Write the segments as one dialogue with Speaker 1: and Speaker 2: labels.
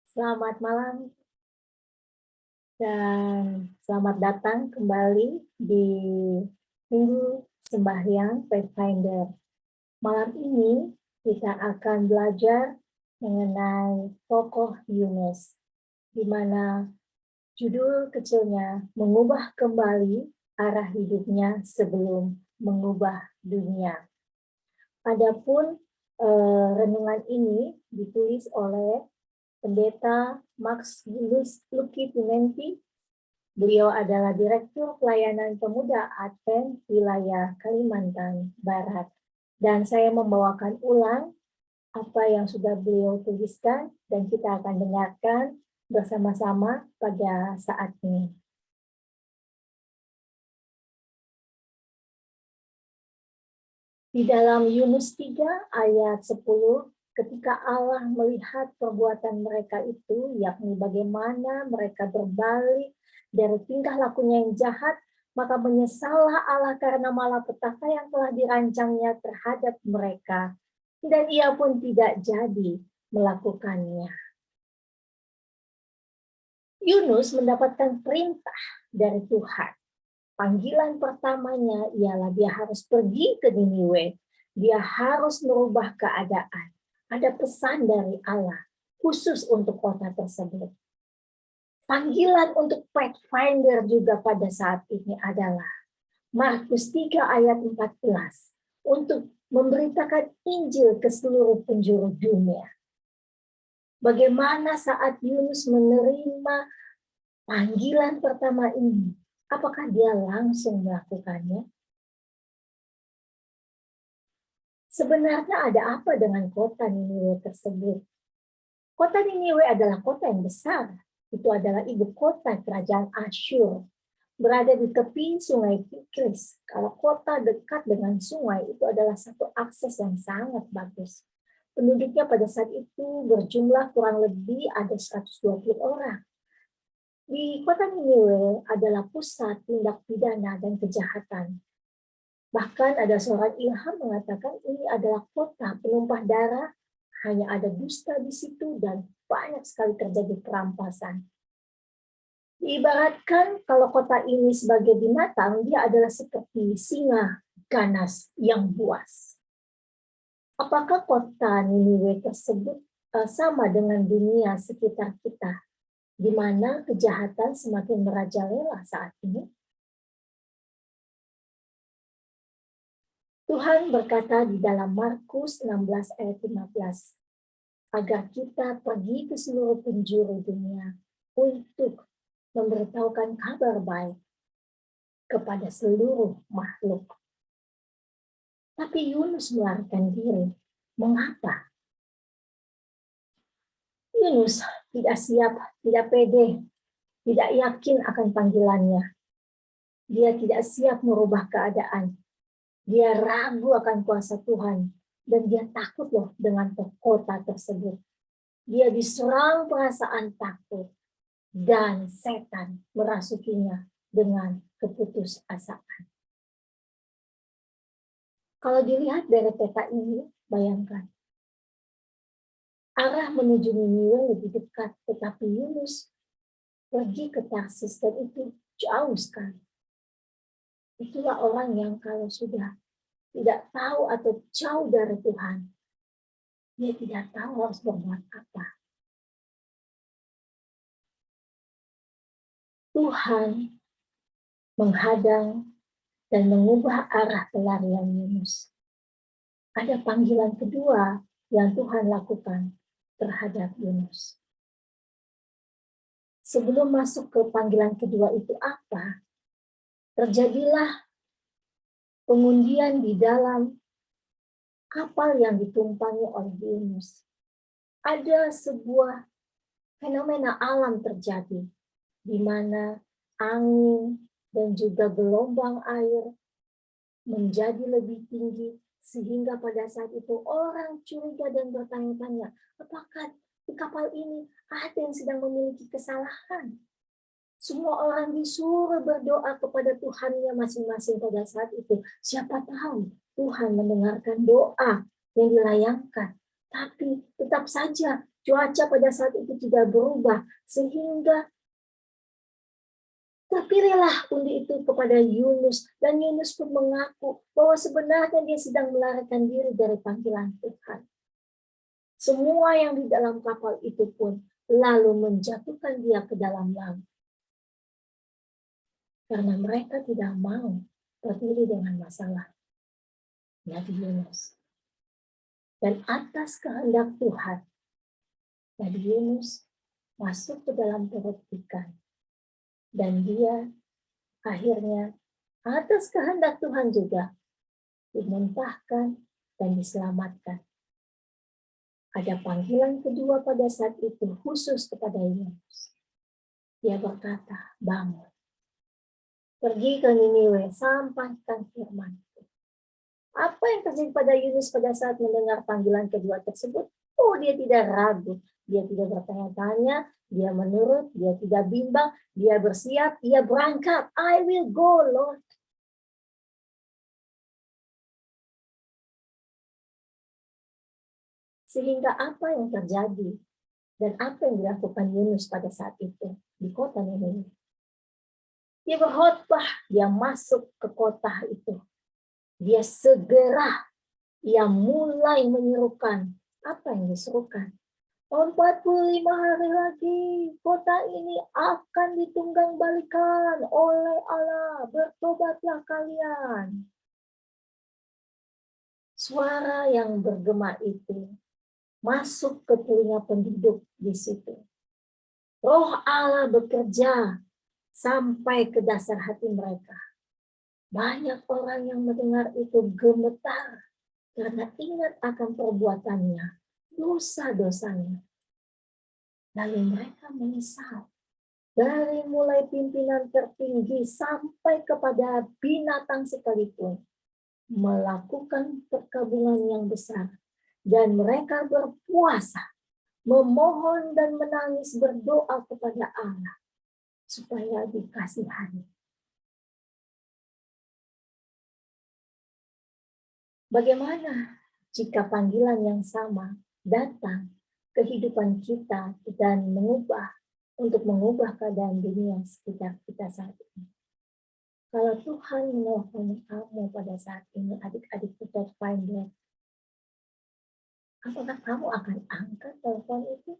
Speaker 1: Selamat malam dan selamat datang kembali di Minggu Sembahyang Pathfinder. Malam ini kita akan belajar mengenai tokoh Yunus, di mana judul kecilnya mengubah kembali arah hidupnya sebelum mengubah dunia. Adapun renungan ini ditulis oleh Pendeta Max Lucky Pimenti. Beliau adalah Direktur Pelayanan Pemuda Advent Wilayah Kalimantan Barat. Dan saya membawakan ulang apa yang sudah beliau tuliskan dan kita akan dengarkan bersama-sama pada saat ini. Di dalam Yunus 3 ayat 10, ketika Allah melihat perbuatan mereka itu, yakni bagaimana mereka berbalik dari tingkah lakunya yang jahat, maka menyesallah Allah karena malapetaka yang telah dirancangnya terhadap mereka, dan ia pun tidak jadi melakukannya. Yunus mendapatkan perintah dari Tuhan. Panggilan pertamanya ialah dia harus pergi ke Niniwe. Dia harus merubah keadaan. Ada pesan dari Allah khusus untuk kota tersebut. Panggilan untuk Pathfinder juga pada saat ini adalah Markus 3 ayat 14 untuk memberitakan Injil ke seluruh penjuru dunia. Bagaimana saat Yunus menerima panggilan pertama ini? Apakah dia langsung melakukannya? Sebenarnya ada apa dengan kota Niniwe tersebut? Kota Niniwe adalah kota yang besar. Itu adalah ibu kota kerajaan Asyur. Berada di tepi sungai Tigris. Kalau kota dekat dengan sungai, itu adalah satu akses yang sangat bagus. Penduduknya pada saat itu berjumlah kurang lebih ada 120 orang. Di kota Niniwe adalah pusat tindak pidana dan kejahatan. Bahkan ada seorang ilham mengatakan ini adalah kota penumpah darah, hanya ada dusta di situ dan banyak sekali terjadi perampasan. Diibaratkan kalau kota ini sebagai binatang, dia adalah seperti singa ganas yang buas. Apakah kota Niniwe tersebut sama dengan dunia sekitar kita, di mana kejahatan semakin merajalela saat ini? Tuhan berkata di dalam Markus 16 ayat 15, agar kita pergi ke seluruh penjuru dunia untuk memberitahukan kabar baik kepada seluruh makhluk. Tapi Yunus melarikan diri. Mengapa? Yunus tidak siap, tidak pede, tidak yakin akan panggilannya. Dia tidak siap merubah keadaan. Dia ragu akan kuasa Tuhan. Dan dia takut loh dengan kota tersebut. Dia diserang perasaan takut. Dan setan merasukinya dengan keputusasaan. Kalau dilihat dari peta ini, bayangkan. Arah menuju Niniwe lebih dekat, tetapi Yunus pergi ke Tarsis dan itu jauh sekali. Itulah orang yang kalau sudah tidak tahu atau jauh dari Tuhan, dia tidak tahu harus berbuat apa. Tuhan menghadang dan mengubah arah pelarian Yunus. Ada panggilan kedua yang Tuhan lakukan terhadap Yunus. Sebelum masuk ke panggilan kedua itu apa? Terjadilah pengundian di dalam kapal yang ditumpangi oleh Yunus. Ada sebuah fenomena alam terjadi, di mana angin dan juga gelombang air menjadi lebih tinggi, sehingga pada saat itu orang curiga dan bertanya-tanya, apakah di kapal ini ada yang sedang memiliki kesalahan? Semua orang disuruh berdoa kepada Tuhannya masing-masing pada saat itu. Siapa tahu Tuhan mendengarkan doa yang dilayangkan. Tapi tetap saja Cuaca pada saat itu tidak berubah, sehingga terpilihlah undi itu kepada Yunus, dan Yunus pun mengaku bahwa sebenarnya dia sedang melarikan diri dari panggilan Tuhan. Semua yang di dalam kapal itu pun lalu menjatuhkan dia ke dalam laut. Karena mereka tidak mau peduli dengan masalah Nabi Yunus. Dan atas kehendak Tuhan, Nabi Yunus masuk ke dalam perut ikan. Dan dia akhirnya atas kehendak Tuhan juga dimuntahkan dan diselamatkan. Ada panggilan kedua pada saat itu khusus kepada Yunus. Dia berkata, bangun. Pergi ke Niniwe, sampaikan firman. Apa yang terjadi pada Yunus pada saat mendengar panggilan kedua tersebut? Oh, dia tidak ragu. Dia tidak bertanya-tanya, dia menurut, dia tidak bimbang, dia bersiap, dia berangkat. I will go, Lord. Sehingga apa yang terjadi dan apa yang dilakukan Yunus pada saat itu di kota Niniwe? Dia berkhotbah, dia masuk ke kota itu. Dia segera, ia mulai menyerukan. Apa yang diserukan? 45 hari lagi, kota ini akan ditunggang balikan oleh Allah. Bertobatlah kalian. Suara yang bergema itu masuk ke telinga penduduk di situ. Roh Allah bekerja sampai ke dasar hati mereka. Banyak orang yang mendengar itu gemetar karena ingat akan perbuatannya, dosa-dosanya. Lalu mereka menyesal. Dari mulai pimpinan tertinggi sampai kepada binatang sekalipun. Melakukan perkabungan yang besar. Dan mereka berpuasa. Memohon dan menangis berdoa kepada Allah. Supaya dikasihani. Bagaimana jika panggilan yang sama datang kehidupan kita dan untuk mengubah keadaan dunia sekitar kita saat ini? Kalau Tuhan menelpon kamu pada saat ini, adik-adik Pathfinder, apakah kamu akan angkat telepon itu?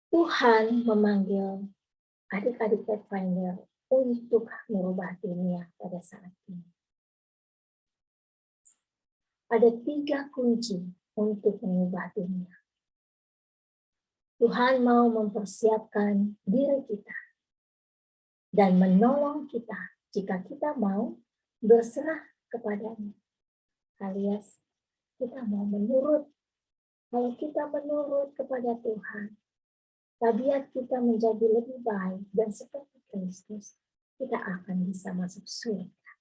Speaker 1: Tuhan memanggil adik-adik Pathfinder untuk merubah dunia pada saat ini. Ada 3 kunci untuk mengubah dunia. Tuhan mau mempersiapkan diri kita dan menolong kita jika kita mau berserah kepadanya. Alias kita mau menurut. Kalau kita menurut kepada Tuhan, tabiat kita menjadi lebih baik dan seperti Kristus, kita akan bisa masuk surga.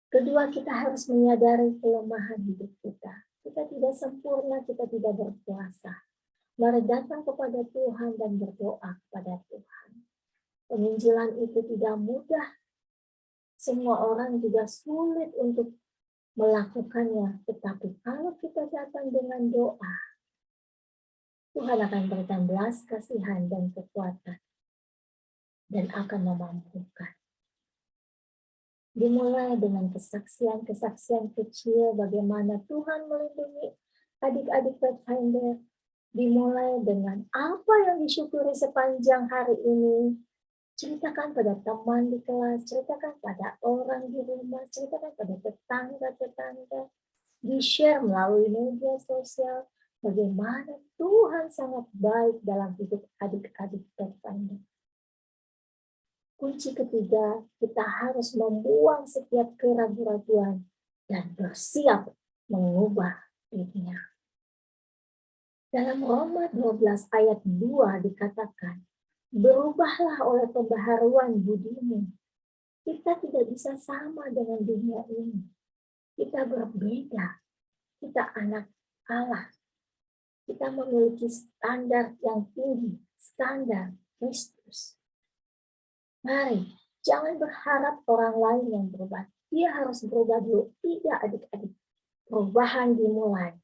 Speaker 1: Kedua, kita harus menyadari kelemahan hidup kita. Kita tidak sempurna, kita tidak berkuasa. Mari datang kepada Tuhan dan berdoa kepada Tuhan. Penginjilan itu tidak mudah. Semua orang juga sulit untuk melakukannya. Tetapi kalau kita datang dengan doa, Tuhan akan berikan belas kasihan dan kekuatan. Dan akan memampukan. Dimulai dengan kesaksian-kesaksian kecil bagaimana Tuhan melindungi adik-adik Pathfinder. Dimulai dengan apa yang disyukuri sepanjang hari ini. Ceritakan pada teman di kelas, ceritakan pada orang di rumah, ceritakan pada tetangga-tetangga. Di-share melalui media sosial bagaimana Tuhan sangat baik dalam hidup adik-adik Pathfinder. Kunci ketiga, kita harus membuang setiap keraguan-raguan dan bersiap mengubah dunia. Dalam Roma 12 ayat 2 dikatakan, berubahlah oleh pembaharuan budimu. Kita tidak bisa sama dengan dunia ini. Kita berbeda. Kita anak Allah. Kita memiliki standar yang tinggi, standar Kristus. Mari, jangan berharap orang lain yang berubah. dia harus berubah dulu. Tidak adik-adik. Perubahan dimulai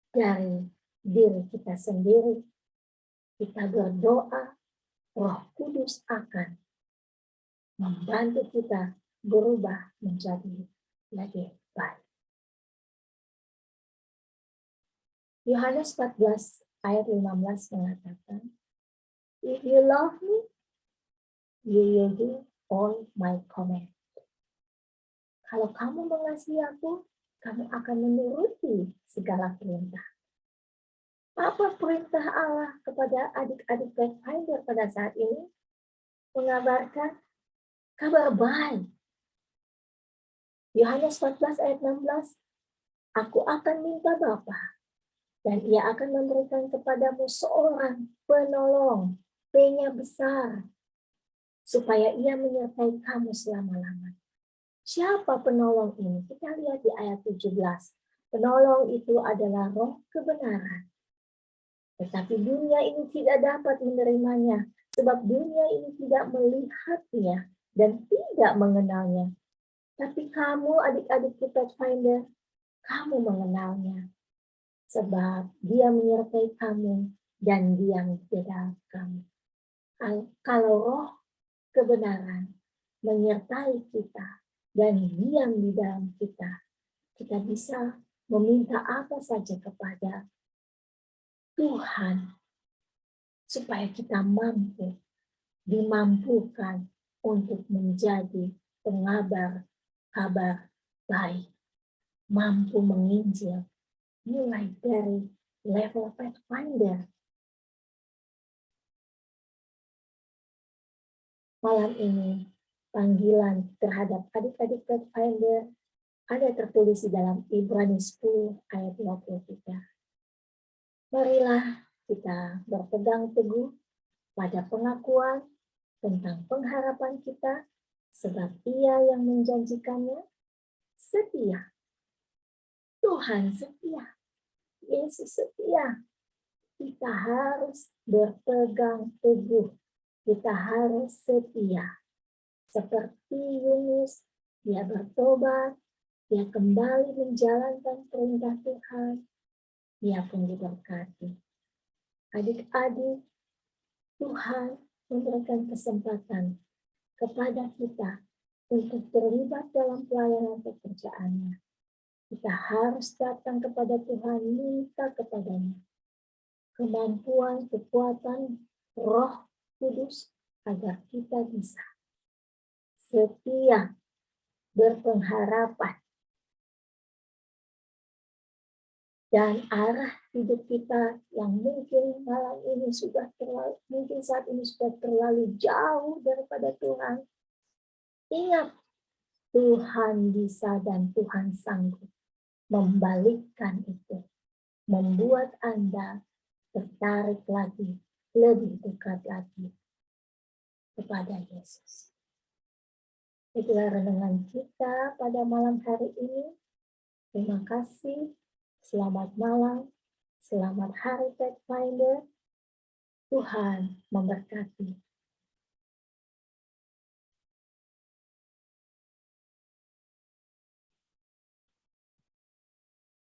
Speaker 1: dari diri kita sendiri. Kita berdoa, Roh Kudus akan membantu kita berubah menjadi lebih baik. Yohanes 14 ayat 15 mengatakan, "If you love me, you will do all my command." Kalau kamu mengasihi aku, kamu akan menuruti segala perintah. Apa perintah Allah kepada adik-adik Pathfinder pada saat ini? Mengabarkan kabar baik. Yohanes 14 ayat 16, "Aku akan minta Bapa, dan ia akan memberikan kepadamu seorang penolong, P-nya besar, supaya ia menyertai kamu selama-lamanya." Siapa penolong ini? Kita lihat di ayat 17. Penolong itu adalah Roh kebenaran. Tetapi dunia ini tidak dapat menerimanya, sebab dunia ini tidak melihatnya dan tidak mengenalnya. Tapi kamu, adik-adik Pathfinder, kamu mengenalnya. Sebab dia menyertai kamu dan diam di dalam kamu. Kalau Roh kebenaran menyertai kita dan diam di dalam kita, kita bisa meminta apa saja kepada Tuhan supaya kita dimampukan untuk menjadi pengabar kabar baik, mampu menginjil mulai dari level Pathfinder. Malam ini panggilan terhadap adik-adik Pathfinder ada tertulis di dalam Ibrani 10 ayat 23. Marilah kita berpegang teguh pada pengakuan tentang pengharapan kita, sebab Ia yang menjanjikannya setia. Tuhan setia. Yesus setia. Kita harus berpegang teguh. Kita harus setia. Seperti Yunus, dia bertobat, dia kembali menjalankan perintah Tuhan, dia pun diberkati. Adik-adik, Tuhan memberikan kesempatan kepada kita untuk terlibat dalam pelayanan pekerjaannya. Kita harus datang kepada Tuhan, minta kepadanya kemampuan, kekuatan, Roh Kudus agar kita bisa setia, berpengharapan, dan arah hidup kita yang mungkin malam ini mungkin saat ini sudah terlalu jauh daripada Tuhan. Ingat, Tuhan bisa dan Tuhan sanggup membalikkan itu, membuat Anda tertarik lagi, lebih dekat lagi kepada Yesus. Itulah renungan kita pada malam hari ini. Terima kasih. Selamat malam. Selamat Hari Pathfinder. Tuhan memberkati.